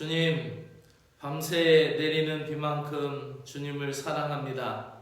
주님, 밤새 내리는 비만큼 주님을 사랑합니다.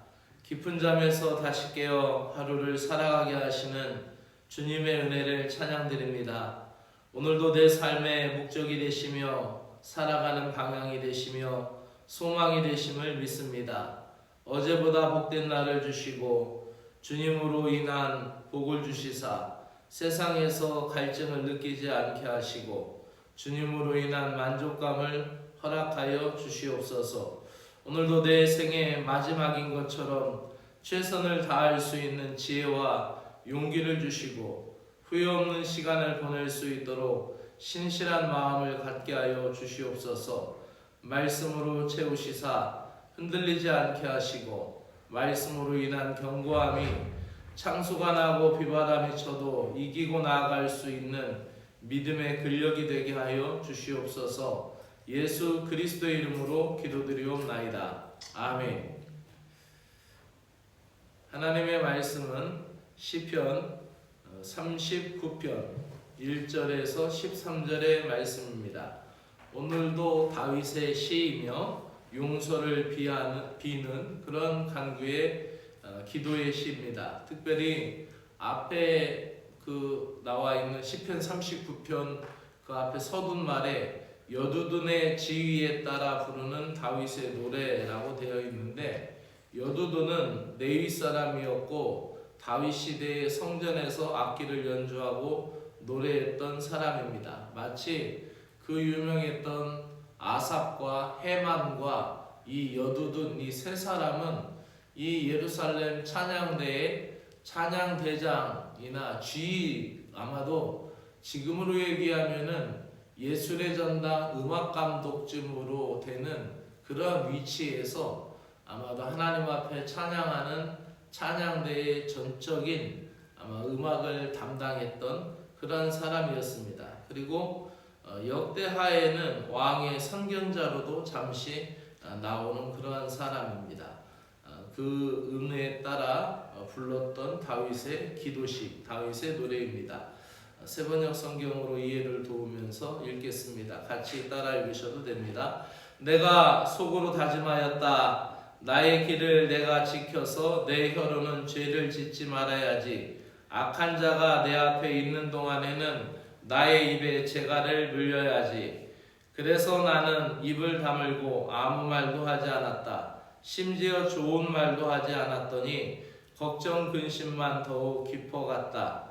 깊은 잠에서 다시 깨어 하루를 살아가게 하시는 주님의 은혜를 찬양드립니다. 오늘도 내 삶의 목적이 되시며 살아가는 방향이 되시며 소망이 되심을 믿습니다. 어제보다 복된 날을 주시고 주님으로 인한 복을 주시사 세상에서 갈증을 느끼지 않게 하시고 주님으로 인한 만족감을 허락하여 주시옵소서. 오늘도 내 생의 마지막인 것처럼 최선을 다할 수 있는 지혜와 용기를 주시고 후회 없는 시간을 보낼 수 있도록 신실한 마음을 갖게 하여 주시옵소서. 말씀으로 채우시사 흔들리지 않게 하시고 말씀으로 인한 견고함이 창수가 나고 비바람이 쳐도 이기고 나아갈 수 있는 믿음의 근력이 되게 하여 주시옵소서. 예수 그리스도의 이름으로 기도드리옵나이다. 아멘. 하나님의 말씀은 시편 39편 1절에서 13절의 말씀입니다. 오늘도 다윗의 시이며 용서를 비는 그런 간구의 기도의 시입니다. 특별히 앞에 나와 있는 시편 39편 그 앞에 서둔 말에 여두둔의 지휘에 따라 부르는 다윗의 노래라고 되어 있는데, 여두둔은 레위 사람이었고 다윗 시대의 성전에서 악기를 연주하고 노래했던 사람입니다. 마치 그 유명했던 아삽과 헤만과 이 여두둔 이 세 사람은 이 예루살렘 찬양대의 찬양대장이나 쥐, 아마도 지금으로 얘기하면은 예술의 전당 음악감독쯤으로 되는 그런 위치에서 아마도 하나님 앞에 찬양하는 찬양대의 전적인 아마 음악을 담당했던 그런 사람이었습니다. 그리고 역대하에는 왕의 선견자로도 잠시 나오는 그러한 사람입니다. 그 은혜에 따라 불렀던 다윗의 기도시, 다윗의 노래입니다. 세번역 성경으로 이해를 도우면서 읽겠습니다. 같이 따라 읽으셔도 됩니다. 내가 속으로 다짐하였다. 나의 길을 내가 지켜서 내 혀로는 죄를 짓지 말아야지. 악한 자가 내 앞에 있는 동안에는 나의 입에 재갈을 물려야지. 그래서 나는 입을 다물고 아무 말도 하지 않았다. 심지어 좋은 말도 하지 않았더니 걱정 근심만 더욱 깊어갔다.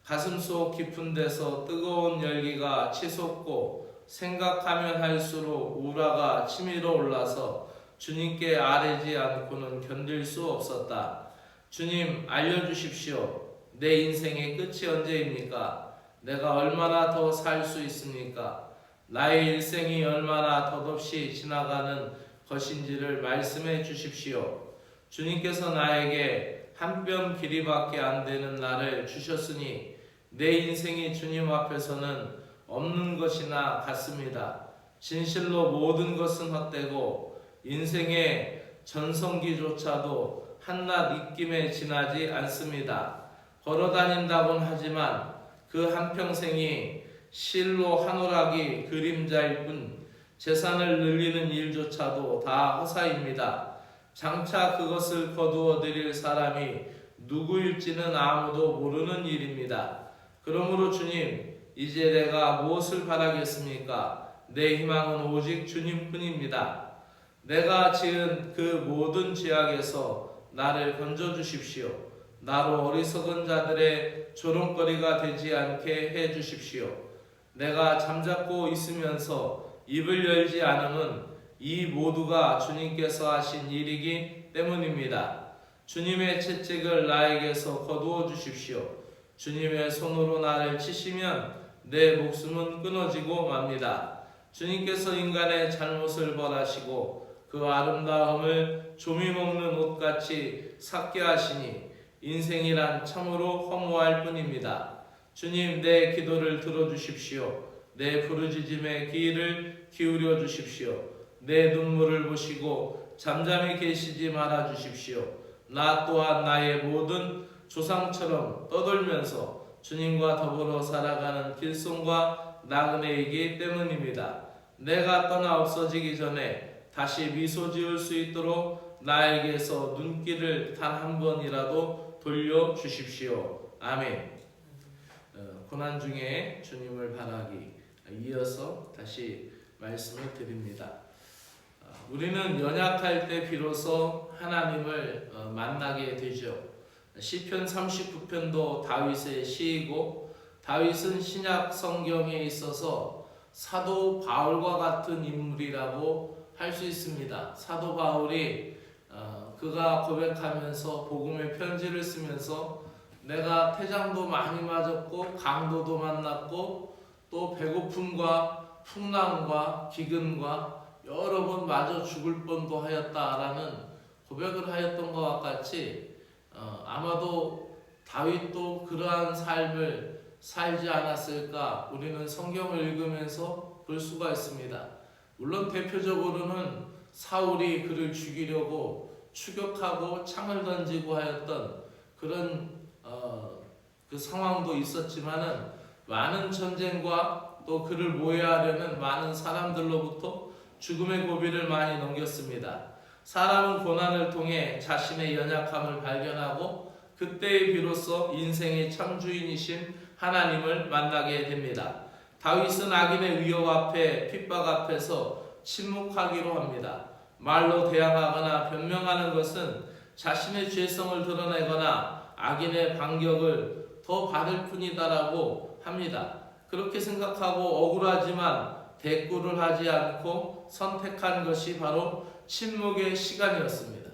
가슴속 깊은 데서 뜨거운 열기가 치솟고 생각하면 할수록 우라가 치밀어 올라서 주님께 아뢰지 않고는 견딜 수 없었다. 주님, 알려주십시오. 내 인생의 끝이 언제입니까? 내가 얼마나 더 살 수 있습니까? 나의 일생이 얼마나 덧없이 지나가는 것인지를 말씀해 주십시오. 주님께서 나에게 한 뼘 길이밖에 안 되는 날을 주셨으니 내 인생이 주님 앞에서는 없는 것이나 같습니다. 진실로 모든 것은 헛되고 인생의 전성기조차도 한낱 입김에 지나지 않습니다. 걸어다닌다곤 하지만 그 한평생이 실로 한오락이 그림자일 뿐 재산을 늘리는 일조차도 다 허사입니다. 장차 그것을 거두어 드릴 사람이 누구일지는 아무도 모르는 일입니다. 그러므로 주님, 이제 내가 무엇을 바라겠습니까? 내 희망은 오직 주님뿐입니다. 내가 지은 그 모든 죄악에서 나를 건져주십시오. 나로 어리석은 자들의 조롱거리가 되지 않게 해주십시오. 내가 잠자고 있으면서 입을 열지 않음은 이 모두가 주님께서 하신 일이기 때문입니다. 주님의 채찍을 나에게서 거두어 주십시오. 주님의 손으로 나를 치시면 내 목숨은 끊어지고 맙니다. 주님께서 인간의 잘못을 벌하시고 그 아름다움을 조미 먹는 옷같이 삭게 하시니 인생이란 참으로 허무할 뿐입니다. 주님, 내 기도를 들어주십시오. 내 부르짖음에 귀를 기울여 주십시오. 내 눈물을 보시고 잠잠히 계시지 말아 주십시오. 나 또한 나의 모든 조상처럼 떠돌면서 주님과 더불어 살아가는 길손과 나그네이기 때문입니다. 내가 떠나 없어지기 전에 다시 미소 지을 수 있도록 나에게서 눈길을 단 한 번이라도 돌려주십시오. 아멘. 고난 중에 주님을 바라기, 이어서 다시 말씀을 드립니다. 우리는 연약할 때 비로소 하나님을 만나게 되죠. 시편 39편도 다윗의 시이고, 다윗은 신약 성경에 있어서 사도 바울과 같은 인물이라고 할 수 있습니다. 사도 바울이 그가 고백하면서 복음의 편지를 쓰면서 내가 태장도 많이 맞았고 강도도 만났고 또 배고픔과 풍랑과 기근과 여러 번 맞아 죽을 뻔도 하였다라는 고백을 하였던 것과 같이 아마도 다윗도 그러한 삶을 살지 않았을까 우리는 성경을 읽으면서 볼 수가 있습니다. 물론 대표적으로는 사울이 그를 죽이려고 추격하고 창을 던지고 하였던 그런 그 상황도 있었지만은 많은 전쟁과 또 그를 모해하려는 많은 사람들로부터 죽음의 고비를 많이 넘겼습니다. 사람은 고난을 통해 자신의 연약함을 발견하고 그때에 비로소 인생의 창주인이신 하나님을 만나게 됩니다. 다윗은 악인의 위협 앞에 핍박 앞에서 침묵하기로 합니다. 말로 대항하거나 변명하는 것은 자신의 죄성을 드러내거나 악인의 반격을 더 받을 뿐이다라고 합니다. 그렇게 생각하고 억울하지만 대꾸를 하지 않고 선택한 것이 바로 침묵의 시간이었습니다.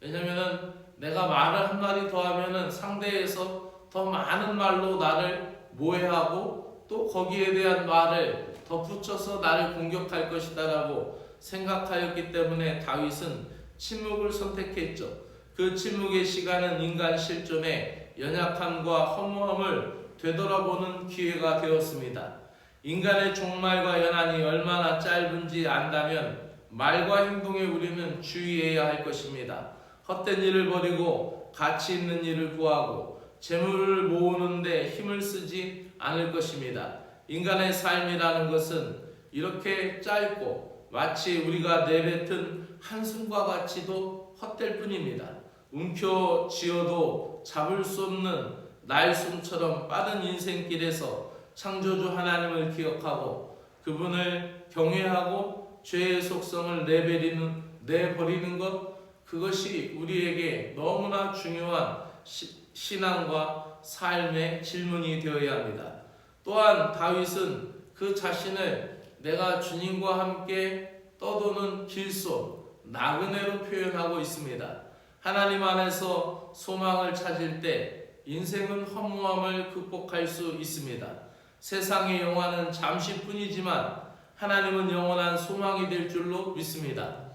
왜냐하면 내가 말을 한마디 더 하면 상대에서 더 많은 말로 나를 모해하고 또 거기에 대한 말을 덧붙여서 나를 공격할 것이다라고 생각하였기 때문에 다윗은 침묵을 선택했죠. 그 침묵의 시간은 인간 실존의 연약함과 허무함을 되돌아보는 기회가 되었습니다. 인간의 종말과 연한이 얼마나 짧은지 안다면 말과 행동에 우리는 주의해야 할 것입니다. 헛된 일을 버리고 가치 있는 일을 구하고 재물을 모으는 데 힘을 쓰지 않을 것입니다. 인간의 삶이라는 것은 이렇게 짧고 마치 우리가 내뱉은 한숨과 같이도 헛될 뿐입니다. 움켜쥐어도 잡을 수 없는 날숨처럼 빠른 인생길에서 창조주 하나님을 기억하고 그분을 경외하고 죄의 속성을 내버리는 것, 그것이 우리에게 너무나 중요한 신앙과 삶의 질문이 되어야 합니다. 또한 다윗은 그 자신을 내가 주님과 함께 떠도는 길손, 나그네로 표현하고 있습니다. 하나님 안에서 소망을 찾을 때 인생은 허무함을 극복할 수 있습니다. 세상의 영화는 잠시뿐이지만 하나님은 영원한 소망이 될 줄로 믿습니다.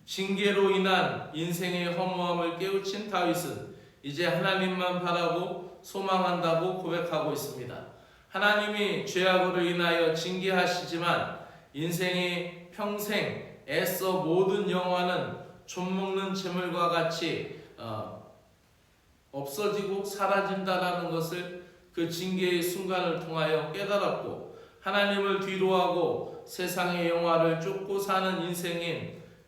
징계로 인한 인생의 허무함을 깨우친 다윗은 이제 하나님만 바라고 소망한다고 고백하고 있습니다. 하나님이 죄악으로 인하여 징계하시지만 인생의 평생 애써 모든 영화는 좀먹는 재물과 같이 없어지고 사라진다라는 것을 그 징계의 순간을 통하여 깨달았고 하나님을 뒤로하고 세상의 영화를 쫓고 사는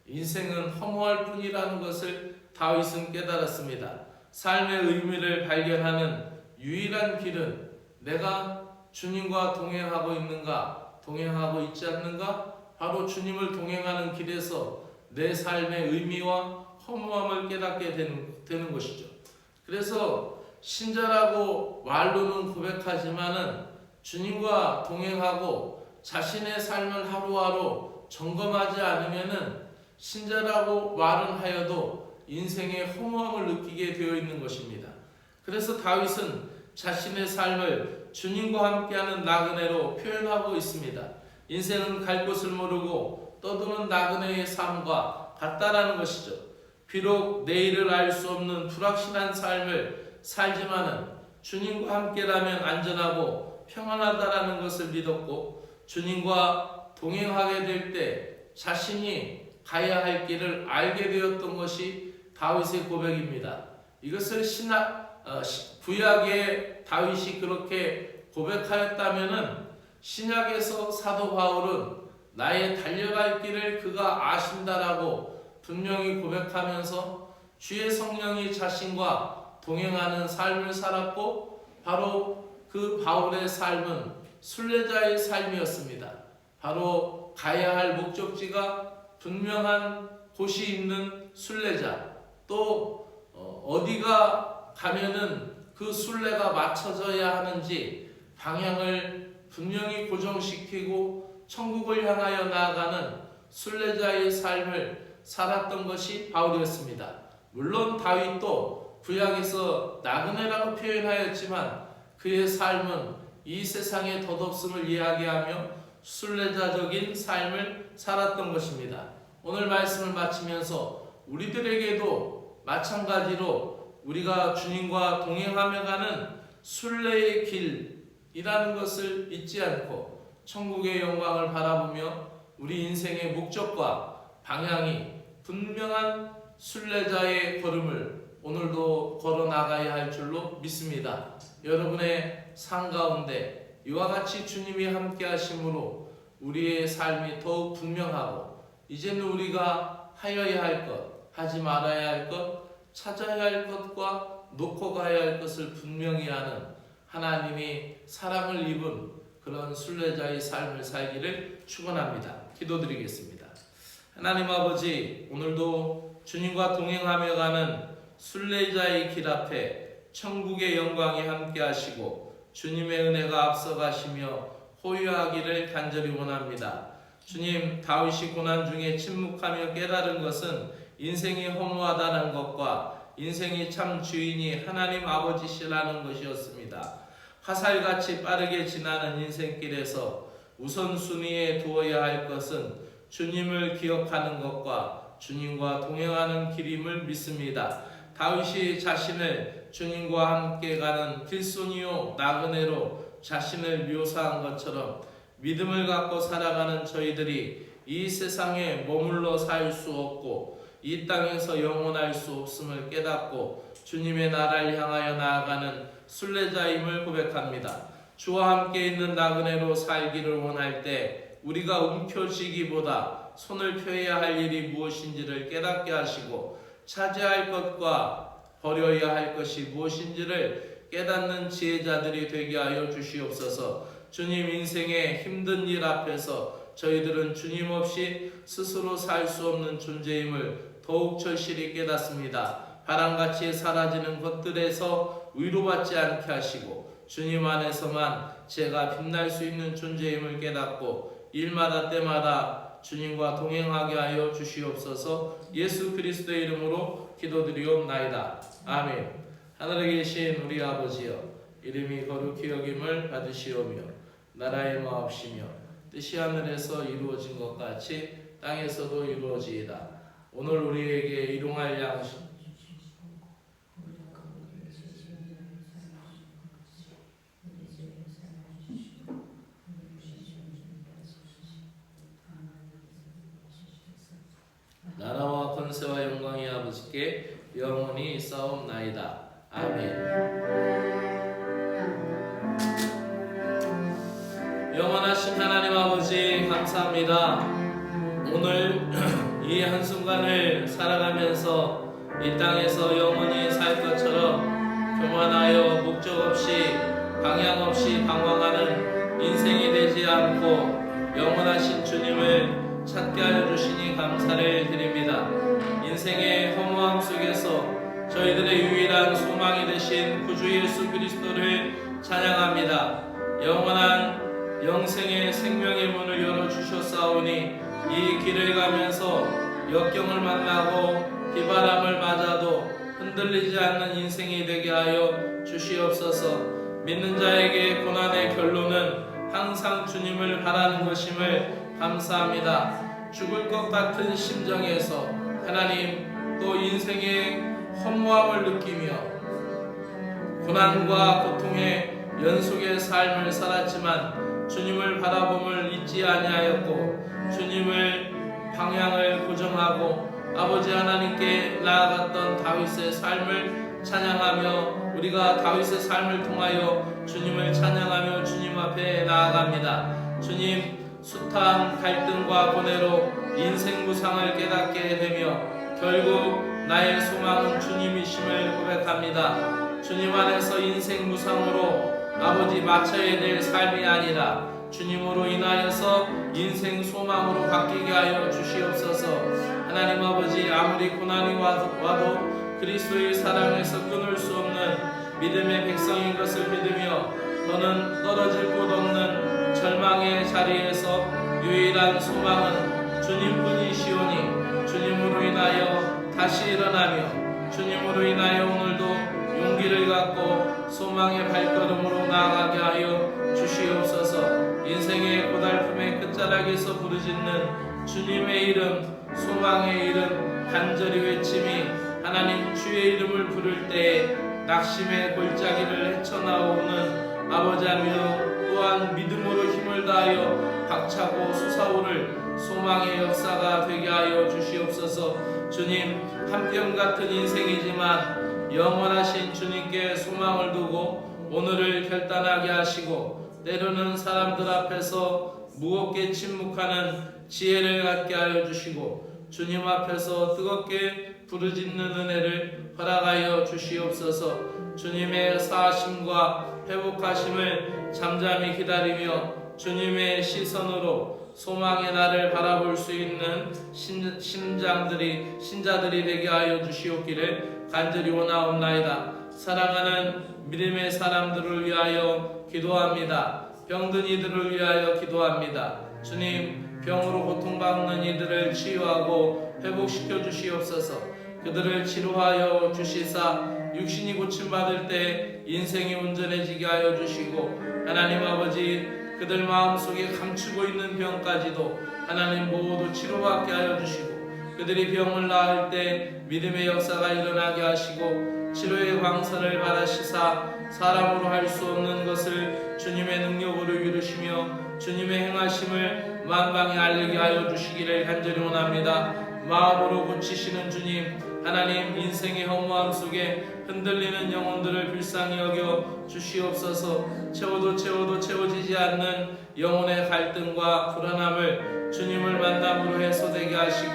인생은 허무할 뿐이라는 것을 다윗은 깨달았습니다. 삶의 의미를 발견하는 유일한 길은 내가 주님과 동행하고 있는가, 동행하고 있지 않는가? 바로 주님을 동행하는 길에서 내 삶의 의미와 허무함을 깨닫게 되는 것이죠. 그래서 신자라고 말로는 고백하지만은 주님과 동행하고 자신의 삶을 하루하루 점검하지 않으면은 신자라고 말은 하여도 인생의 허무함을 느끼게 되어 있는 것입니다. 그래서 다윗은 자신의 삶을 주님과 함께하는 나그네로 표현하고 있습니다. 인생은 갈 곳을 모르고 떠도는 나그네의 삶과 같다라는 것이죠. 비록 내일을 알 수 없는 불확실한 삶을 살지만은 주님과 함께라면 안전하고 평안하다라는 것을 믿었고 주님과 동행하게 될 때 자신이 가야 할 길을 알게 되었던 것이 다윗의 고백입니다. 이것을 구약의 다윗이 그렇게 고백하였다면은 신약에서 사도 바울은 나의 달려갈 길을 그가 아신다라고 분명히 고백하면서 주의 성령이 자신과 동행하는 삶을 살았고, 바로 그 바울의 삶은 순례자의 삶이었습니다. 바로 가야 할 목적지가 분명한 곳이 있는 순례자, 또 어디가 가면은 그 순례가 맞춰져야 하는지 방향을 분명히 고정시키고 천국을 향하여 나아가는 순례자의 삶을 살았던 것이 바울이었습니다. 물론 다윗도 구약에서 나그네라고 표현하였지만 그의 삶은 이 세상의 덧없음을 이야기하며 순례자적인 삶을 살았던 것입니다. 오늘 말씀을 마치면서 우리들에게도 마찬가지로 우리가 주님과 동행하며 가는 순례의 길이라는 것을 잊지 않고 천국의 영광을 바라보며 우리 인생의 목적과 방향이 분명한 순례자의 걸음을 오늘도 걸어 나가야 할 줄로 믿습니다. 여러분의 삶 가운데 이와 같이 주님이 함께 하심으로 우리의 삶이 더욱 분명하고, 이제는 우리가 하여야 할 것, 하지 말아야 할 것, 찾아야 할 것과 놓고 가야 할 것을 분명히 아는 하나님이 사랑을 입은 그런 순례자의 삶을 살기를 축원합니다. 기도드리겠습니다. 하나님 아버지, 오늘도 주님과 동행하며 가는 순례자의 길 앞에 천국의 영광이 함께 하시고 주님의 은혜가 앞서가시며 호유하기를 간절히 원합니다. 주님, 다윗이 고난 중에 침묵하며 깨달은 것은 인생이 허무하다는 것과 인생이 참 주인이 하나님 아버지시라는 것이었습니다. 화살같이 빠르게 지나는 인생길에서 우선순위에 두어야 할 것은 주님을 기억하는 것과 주님과 동행하는 길임을 믿습니다. 다윗이 자신을 주님과 함께 가는 길손이요 나그네로 자신을 묘사한 것처럼 믿음을 갖고 살아가는 저희들이 이 세상에 머물러 살 수 없고 이 땅에서 영원할 수 없음을 깨닫고 주님의 나라를 향하여 나아가는 순례자임을 고백합니다. 주와 함께 있는 나그네로 살기를 원할 때 우리가 움켜쥐기보다 손을 펴야 할 일이 무엇인지를 깨닫게 하시고 차지할 것과 버려야 할 것이 무엇인지를 깨닫는 지혜자들이 되게 하여 주시옵소서. 주님, 인생의 힘든 일 앞에서 저희들은 주님 없이 스스로 살 수 없는 존재임을 더욱 절실히 깨닫습니다. 바람같이 사라지는 것들에서 위로받지 않게 하시고 주님 안에서만 제가 빛날 수 있는 존재임을 깨닫고 일마다 때마다 주님과 동행하게 하여 주시옵소서. 예수 그리스도의 이름으로 기도드리옵나이다. 아멘. 하늘에 계신 우리 아버지여, 이름이 거룩히 여김을 받으시오며 나라의 마옵시며 뜻이 하늘에서 이루어진 것 같이 땅에서도 이루어지이다. 오늘 우리에게 일용할 양식 나라와 권세와 영광이 아버지께 영원히 싸움나이다. 아멘. 영원하신 하나님 아버지, 감사합니다. 오늘 이 한순간을 살아가면서 이 땅에서 영원히 살 것처럼 교만하여 목적 없이 방향 없이 방황하는 인생이 되지 않고 영원하신 주님을 찾게 하여 주시니 감사를 드립니다. 인생의 허무함 속에서 저희들의 유일한 소망이 되신 구주 예수 그리스도를 찬양합니다. 영원한 영생의 생명의 문을 열어주셨사오니 이 길을 가면서 역경을 만나고 비바람을 맞아도 흔들리지 않는 인생이 되게 하여 주시옵소서. 믿는 자에게 고난의 결론은 항상 주님을 바라는 것임을 감사합니다. 죽을 것 같은 심정에서 하나님, 또 인생의 허무함을 느끼며 고난과 고통의 연속의 삶을 살았지만 주님을 바라봄을 잊지 아니하였고 주님을 방향을 고정하고 아버지 하나님께 나아갔던 다윗의 삶을 찬양하며 우리가 다윗의 삶을 통하여 주님을 찬양하며 주님 앞에 나아갑니다. 주님, 숱한 갈등과 고뇌로 인생 무상을 깨닫게 되며 결국 나의 소망은 주님이심을 고백합니다. 주님 안에서 인생 무상으로 아버지 마쳐야 될 삶이 아니라 주님으로 인하여서 인생 소망으로 바뀌게 하여 주시옵소서. 하나님 아버지, 아무리 고난이 와도 그리스도의 사랑에서 끊을 수 없는 믿음의 백성인 것을 믿으며 너는 떨어질 곳 없는 절망의 자리에서 유일한 소망은 주님뿐이시오니 주님으로 인하여 다시 일어나며 주님으로 인하여 오늘도 용기를 갖고 소망의 발걸음으로 나아가게 하여 주시옵소서. 인생의 고달픔의 끝자락에서 부르짖는 주님의 이름, 소망의 이름 간절히 외침이 하나님 주의 이름을 부를 때에 낙심의 골짜기를 헤쳐나오는 아버지 하며 또한 믿음으로 힘을 다하여 박차고 솟아오를 소망의 역사가 되게 하여 주시옵소서. 주님, 한뼘 같은 인생이지만 영원하신 주님께 소망을 두고 오늘을 결단하게 하시고 때로는 사람들 앞에서 무겁게 침묵하는 지혜를 갖게 하여 주시고 주님 앞에서 뜨겁게 부르짖는 은혜를 허락하여 주시옵소서. 주님의 사하심과 회복하심을 잠잠히 기다리며 주님의 시선으로 소망의 날을 바라볼 수 있는 신자들이 되게 하여 주시옵기를 간절히 원하옵나이다. 사랑하는 믿음의 사람들을 위하여 기도합니다. 병든 이들을 위하여 기도합니다. 주님, 병으로 고통받는 이들을 치유하고 회복시켜 주시옵소서. 그들을 치료하여 주시사 육신이 고침받을 때 인생이 온전해지게 하여 주시고 하나님 아버지, 그들 마음속에 감추고 있는 병까지도 하나님 모두 치료받게 하여 주시고 그들이 병을 나을 때 믿음의 역사가 일어나게 하시고 치료의 광선을 받으시사 사람으로 할 수 없는 것을 주님의 능력으로 이루시며 주님의 행하심을 만방에 알리게 하여 주시기를 간절히 원합니다. 마음으로 고치시는 주님, 하나님, 인생의 허무함 속에 흔들리는 영혼들을 불쌍히 여겨 주시옵소서. 채워도 채워지지 않는 영혼의 갈등과 불안함을 주님을 만남으로 해소되게 하시고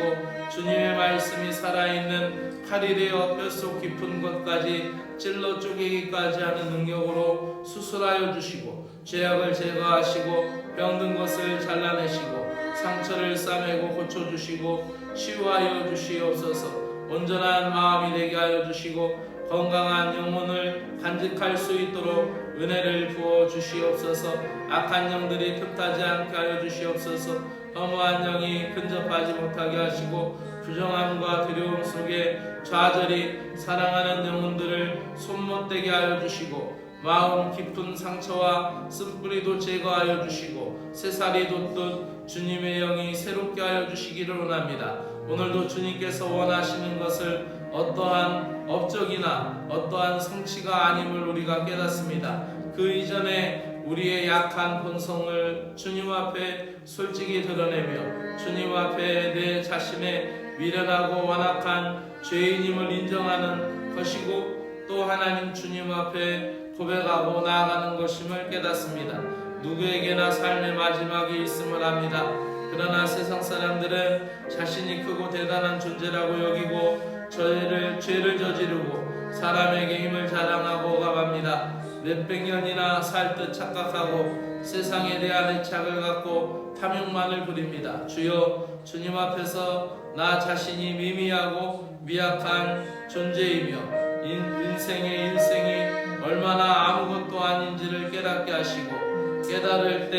주님의 말씀이 살아있는 8일의 뼛속 깊은 것까지 찔러 쪼개기까지 하는 능력으로 수술하여 주시고 죄악을 제거하시고 병든 것을 잘라내시고 상처를 싸매고 고쳐주시고 치유하여 주시옵소서. 온전한 마음이 되게 하여 주시고 건강한 영혼을 간직할 수 있도록 은혜를 부어 주시옵소서. 악한 영들이 틈타지 않게 하여 주시옵소서. 허무한 영이 근접하지 못하게 하시고 부정함과 두려움 속에 좌절히 사랑하는 영혼들을 손못대게 하여 주시고 마음 깊은 상처와 쓴뿌리도 제거하여 주시고 새살이 돋듯 주님의 영이 새롭게 하여 주시기를 원합니다. 오늘도 주님께서 원하시는 것을 어떠한 업적이나 어떠한 성취가 아님을 우리가 깨닫습니다. 그 이전에 우리의 약한 본성을 주님 앞에 솔직히 드러내며 주님 앞에 내 자신의 미련하고 완악한 죄인임을 인정하는 것이고 또 하나님 주님 앞에 고백하고 나아가는 것임을 깨닫습니다. 누구에게나 삶의 마지막이 있음을 압니다. 그러나 세상 사람들은 자신이 크고 대단한 존재라고 여기고 죄를 저지르고 사람에게 힘을 자랑하고 오감합니다. 몇백 년이나 살 듯 착각하고 세상에 대한 애착을 갖고 탐욕만을 부립니다. 주여, 주님 앞에서 나 자신이 미미하고 미약한 존재이며 인생의 일생이 얼마나 아무것도 아닌지를 깨닫게 하시고 깨달을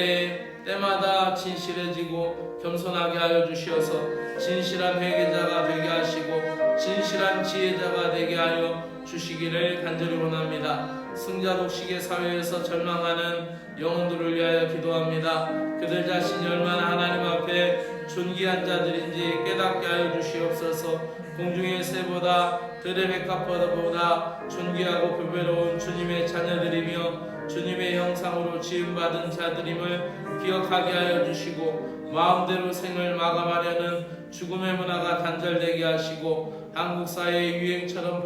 때마다 진실해지고 겸손하게 하여 주시어서 진실한 회개자가 되게 하시고 진실한 지혜자가 되게 하여 주시기를 간절히 원합니다. 승자 독식의 사회에서 절망하는 영혼들을 위하여 기도합니다. 그들 자신이 얼마나 하나님 앞에 존귀한 자들인지 깨닫게 하여 주시옵소서. 공중의 새보다 들의 백합보다 존귀하고 불배로운 주님의 자녀들이며 주님의 형상으로 지음받은 자들임을 기억하게 하여 주시고 마음대로 생을 마감하려는 죽음의 문화가 단절되게 하시고 한국 사회의 유행처럼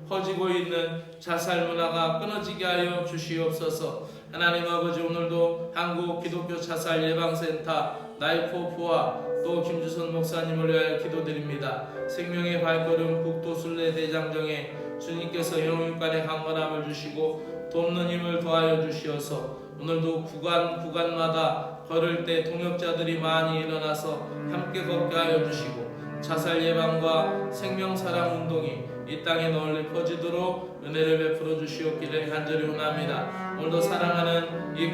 퍼지고 있는 자살 문화가 끊어지게 하여 주시옵소서. 하나님 아버지, 오늘도 한국 기독교 자살 예방센터 나이프오프와 또 김주선 목사님을 위하여 기도드립니다. 생명의 발걸음 국도순례 대장정에 주님께서 영육간의 강건함을 주시고 돕는 힘을 더하여 주시어서 오늘도 구간마다 걸을 때 동역자들이 많이 일어나서 함께 걷게 하여 주시고 자살 예방과 생명사랑 운동이 이 땅에 널리 퍼지도록 은혜를 베풀어 주시옵기를 간절히 원합니다. 오늘도 사랑하는 이